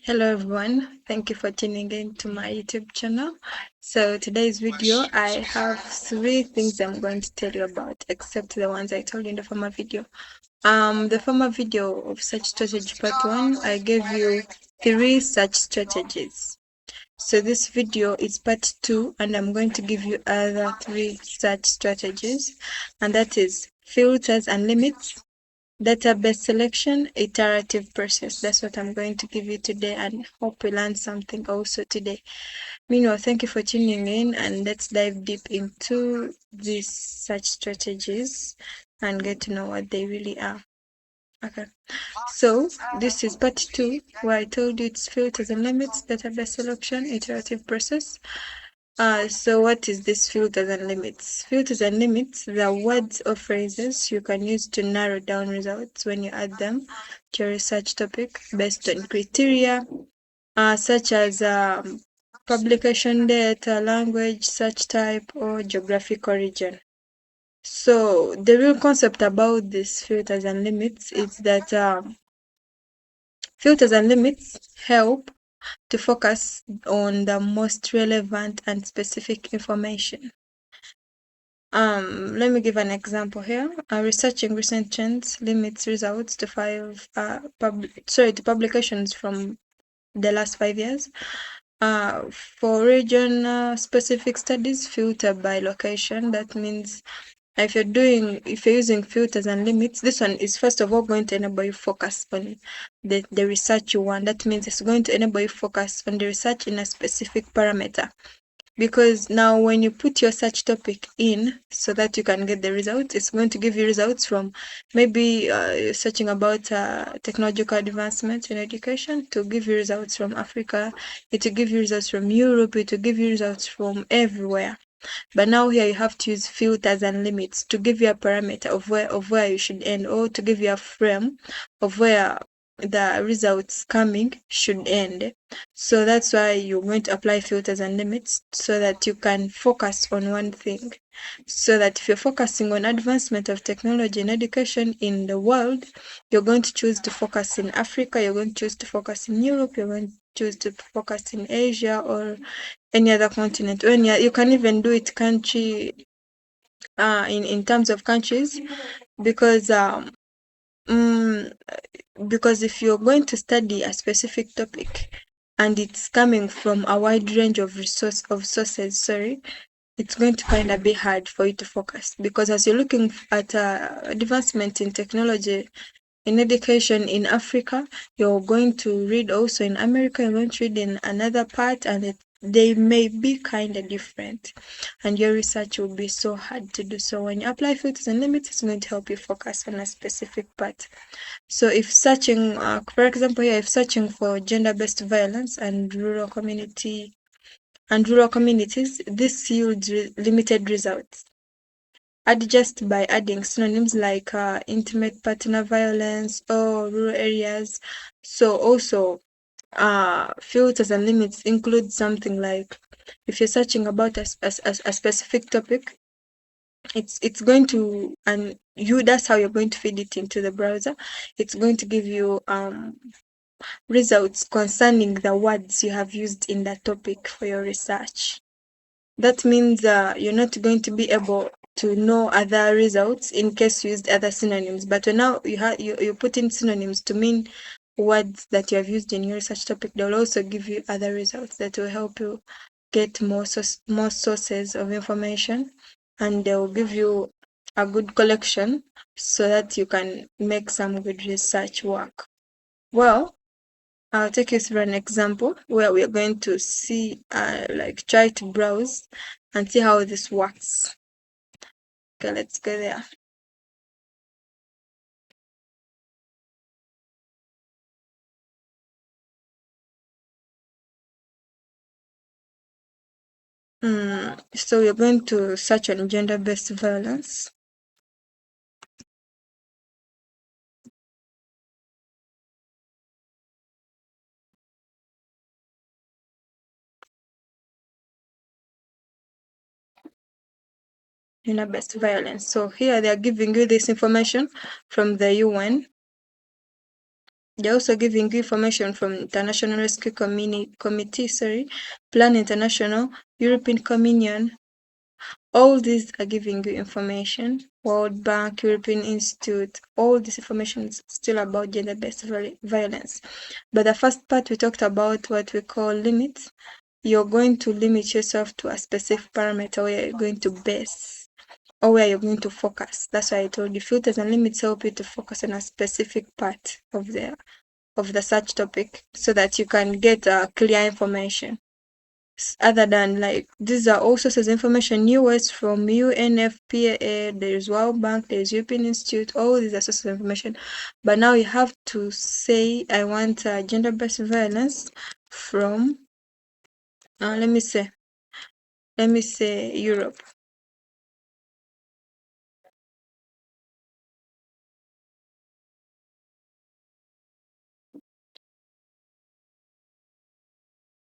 Hello everyone, thank you for tuning in to my YouTube channel. So today's video, I have 3 things I'm going to tell you about, except the ones I told you in the former video. The former video of search strategy part 1, I gave you 3 search strategies. So this video is part 2, and I'm going to give you other 3 search strategies, and that is filters and limits, database selection, iterative process. That's what I'm going to give you today, and hope you learned something also today. Meanwhile, thank you for tuning in, and let's dive deep into these search strategies and get to know what they really are. Okay, so this is part 2, where I told you it's filters and limits, database selection, iterative process. So what is this filters and limits? Filters and limits, the words or phrases you can use to narrow down results when you add them to your research topic based on criteria such as publication date, language, search type, or geographic origin. So the real concept about these filters and limits is that filters and limits help to focus on the most relevant and specific information. Let me give an example here. Researching recent trends limits results to to publications from the last 5 years. For region specific studies, filter by location. That means if you're using filters and limits, this one is first of all going to enable you focus on the research you want. That means it's going to enable you focus on the research in a specific parameter. Because now when you put your search topic in so that you can get the results, it's going to give you results from maybe you're searching about technological advancement in education, to give you results from Africa, it will give you results from Europe, it will give you results from everywhere. But now here you have to use filters and limits to give you a parameter of where you should end, or to give you a frame of where the results coming should end. So that's why you're going to apply filters and limits so that you can focus on one thing. So that if you're focusing on advancement of technology and education in the world, you're going to choose to focus in Africa, you're going to choose to focus in Europe, you're going to choose to focus in Asia or any other continent. You can even do it country in terms of countries, because because if you're going to study a specific topic and it's coming from a wide range of sources, it's going to find a bit hard for you to focus, because as you're looking at advancement in technology in education in Africa, you're going to read also in America, you're going to read in another part, and they may be kind of different, and your research will be so hard to do. So when you apply filters and limits, it's going to help you focus on a specific part. So if searching, for example, here, if searching for gender-based violence and rural communities, this yields limited results. Just by adding synonyms like intimate partner violence or rural areas. So also filters and limits include something like, if you're searching about a specific topic, it's going to, and that's how you're going to feed it into the browser. It's going to give you results concerning the words you have used in that topic for your research. That means you're not going to be able to know other results in case you used other synonyms. But now you put in synonyms to mean words that you have used in your research topic. They'll also give you other results that will help you get more sources of information, and they will give you a good collection so that you can make some good research work. Well, I'll take you through an example where we are going to see, try to browse and see how this works. Okay, let's go there. So we're going to search on gender-based violence. Gender-based violence. So here they are giving you this information from the UN. They're also giving you information from International Rescue Committee, Plan International, European Communion. All these are giving you information. World Bank, European Institute, all this information is still about gender-based violence. But the first part we talked about what we call limits. You're going to limit yourself to a specific parameter where you're going to base or where you're going to focus. That's why I told you filters and limits help you to focus on a specific part of the search topic so that you can get clear information. Other than like these are all sources of information, US from UNFPA, there's World Bank, there's European Institute, all these are sources of information. But now you have to say I want gender-based violence from let me say Europe.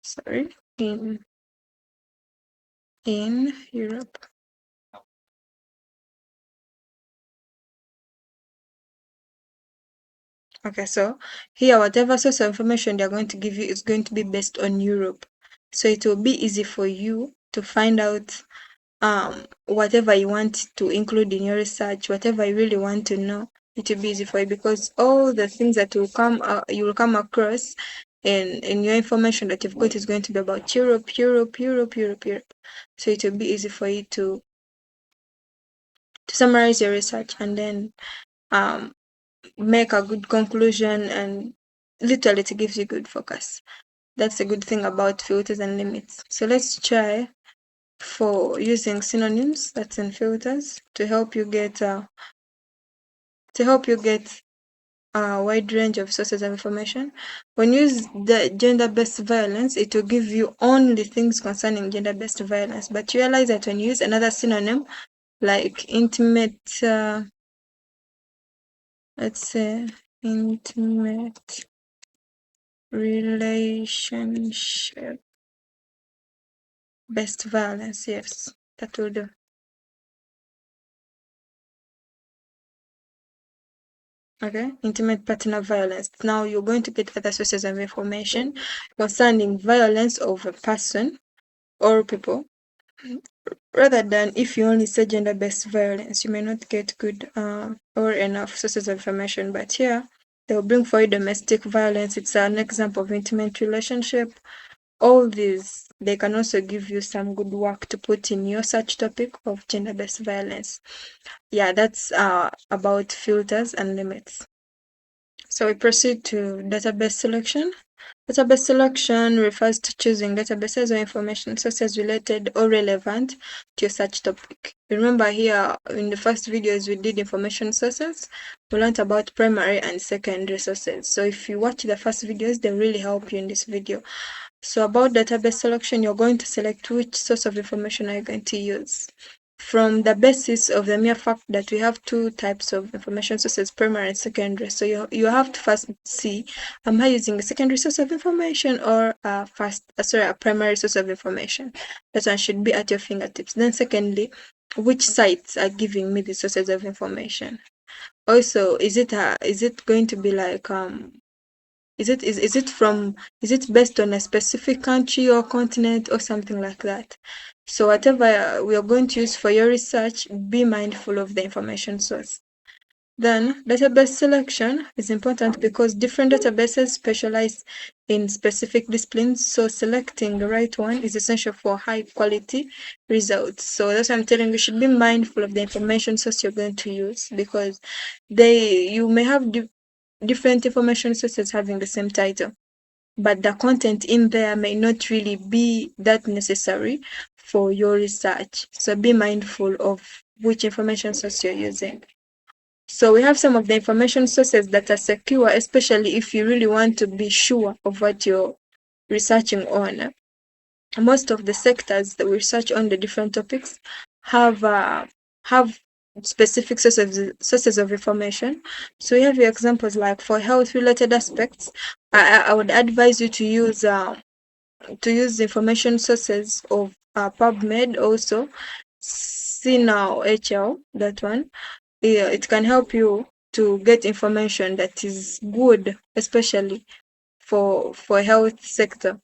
Sorry, in Europe. Okay, so here whatever source of information they're going to give you is going to be based on Europe. So it will be easy for you to find out whatever you want to include in your research, whatever you really want to know. It will be easy for you because all the things that you will come across in your information that you've got is going to be about Europe. So it will be easy for you to summarize your research and then um make a good conclusion, and literally it gives you good focus. That's a good thing about filters and limits. So let's try for using synonyms, that's in filters, to help you get a wide range of sources of information. When you use the gender-based violence, it will give you only things concerning gender-based violence. But realize that when you use another synonym like intimate, let's say intimate relationship based violence, yes, that will do. Okay, intimate partner violence. Now you're going to get other sources of information concerning violence of a person or people. Rather than if you only say gender-based violence, you may not get good or enough sources of information. But here, they'll bring for you domestic violence. It's an example of intimate relationship. All these, they can also give you some good work to put in your search topic of gender-based violence. Yeah, that's about filters and limits. So we proceed to database selection. Database selection refers to choosing databases or information sources related or relevant to your search topic. Remember here in the first videos we did information sources, we learned about primary and secondary sources. So if you watch the first videos, they really help you in this video. So about database selection, you're going to select which source of information are you going to use. From the basis of the mere fact that we have two types of information sources, primary and secondary. So you have to first see, am I using a secondary source of information or a primary source of information? That one should be at your fingertips. Then secondly, which sites are giving me the sources of information? Also, is it going to be like is it based on a specific country or continent or something like that? So whatever we are going to use for your research, be mindful of the information source. Then database selection is important because different databases specialize in specific disciplines. So selecting the right one is essential for high quality results. So that's why I'm telling you, you should be mindful of the information source you're going to use because you may have different information sources having the same title, but the content in there may not really be that necessary for your research. So be mindful of which information source you're using. So we have some of the information sources that are secure, especially if you really want to be sure of what you're researching on. Most of the sectors that we research on the different topics have specific sources of information. So you have your examples like for health related aspects. I would advise you to use information sources of PubMed, also CNOW HL, that one. Yeah, it can help you to get information that is good, especially for health sector.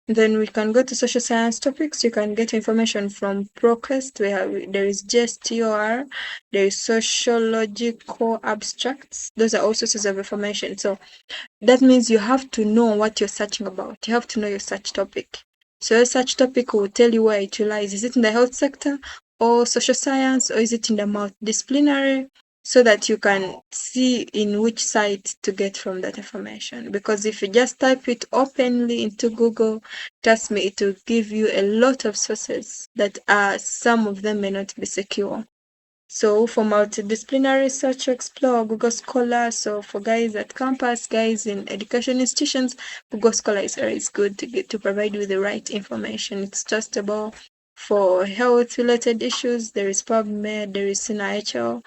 Then we can go to social science topics. You can get information from ProQuest. There is GSTOR, there is sociological abstracts. Those are all sources of information. So that means you have to know what you're searching about. You have to know your search topic. So your search topic will tell you where it lies. Is it in the health sector or social science, or is it in the multidisciplinary? So that you can see in which site to get from that information. Because if you just type it openly into Google, trust me, it will give you a lot of sources that are, some of them may not be secure. So for multidisciplinary research, explore Google Scholar. So for guys at campus, guys in education institutions, Google Scholar is always good to provide you the right information. It's just about, for health related issues, there is PubMed, there is CNIHL.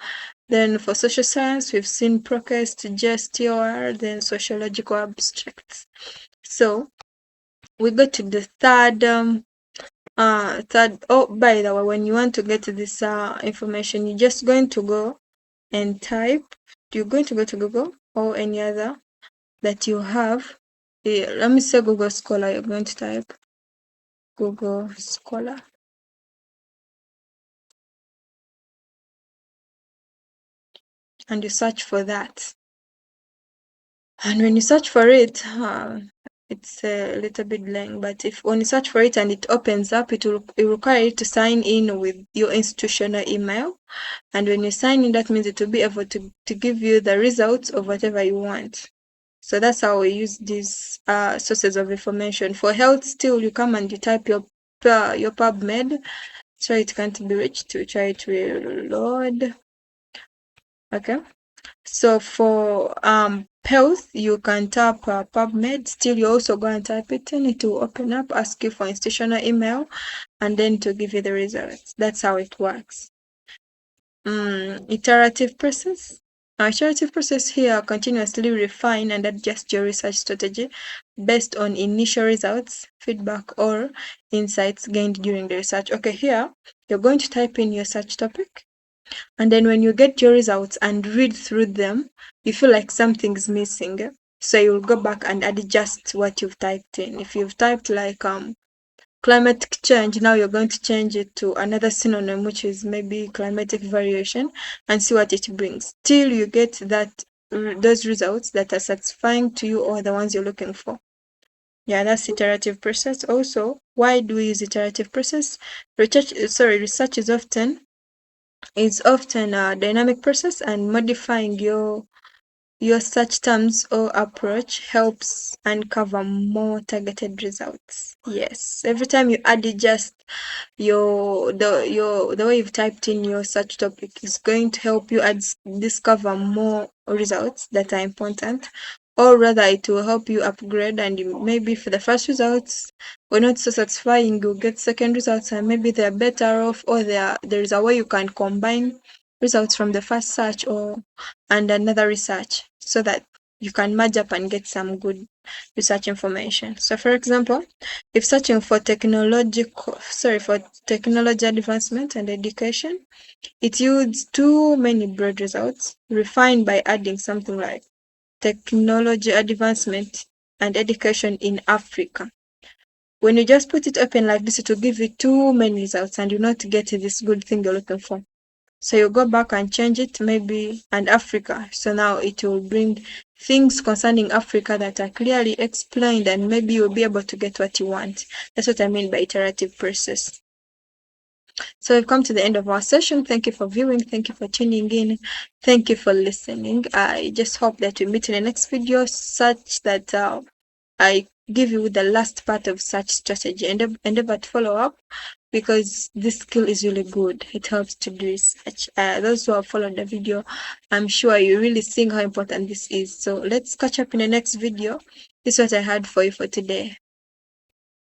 Then for social science, we've seen ProQuest, GSTOR, then sociological abstracts. So we go to the third oh, by the way, when you want to get this information, you're just going to go and type. You're going to go to Google or any other that you have. Let me say Google Scholar. You're going to type Google Scholar. And you search for that. And when you search for it, it's a little bit lengthy, but when you search for it and it opens up, it will require you to sign in with your institutional email. And when you sign in, that means it will be able to give you the results of whatever you want. So that's how we use these sources of information. For health, still you come and you type your PubMed. Try it can't be reached. To try to reload. Okay. So for health, you can tap PubMed. Still, you also go and type it in. It will open up, ask you for institutional email, and then to give you the results. That's how it works. Iterative process. Iterative process here continuously refine and adjust your research strategy based on initial results, feedback, or insights gained during the research. Okay, here you're going to type in your search topic, and then when you get your results and read through them, you feel like something's missing. So you'll go back and adjust what you've typed in. If you've typed like climatic change, now you're going to change it to another synonym, which is maybe climatic variation, and see what it brings till you get that those results that are satisfying to you or the ones you're looking for. Yeah, that's iterative process. Also, why do we use iterative process? Research is often a dynamic process, and modifying your search terms or approach helps uncover more targeted results. Yes, every time you adjust the way you've typed in your search topic is going to help you discover more results that are important, or rather it will help you upgrade. And maybe for the first results were not so satisfying, you'll get second results and maybe they're better off, or there is a way you can combine results from the first search and another research, so that you can merge up and get some good research information. So for example, if searching for technology advancement and education, it yields too many broad results. Refined by adding something like technology advancement and education in Africa. When you just put it open like this, it will give you too many results and you not get this good thing you're looking for. So you go back and change it, maybe, and Africa. So now it will bring things concerning Africa that are clearly explained, and maybe you'll be able to get what you want. That's what I mean by iterative process. So we've come to the end of our session. Thank you for viewing. Thank you for tuning in. Thank you for listening. I just hope that we meet in the next video, such that I give you the last part of such strategy. Endeavor to follow up, because this skill is really good. It helps to do research. Those who have followed the video, I'm sure you're really seeing how important this is. So let's catch up in the next video. This is what I had for you for today.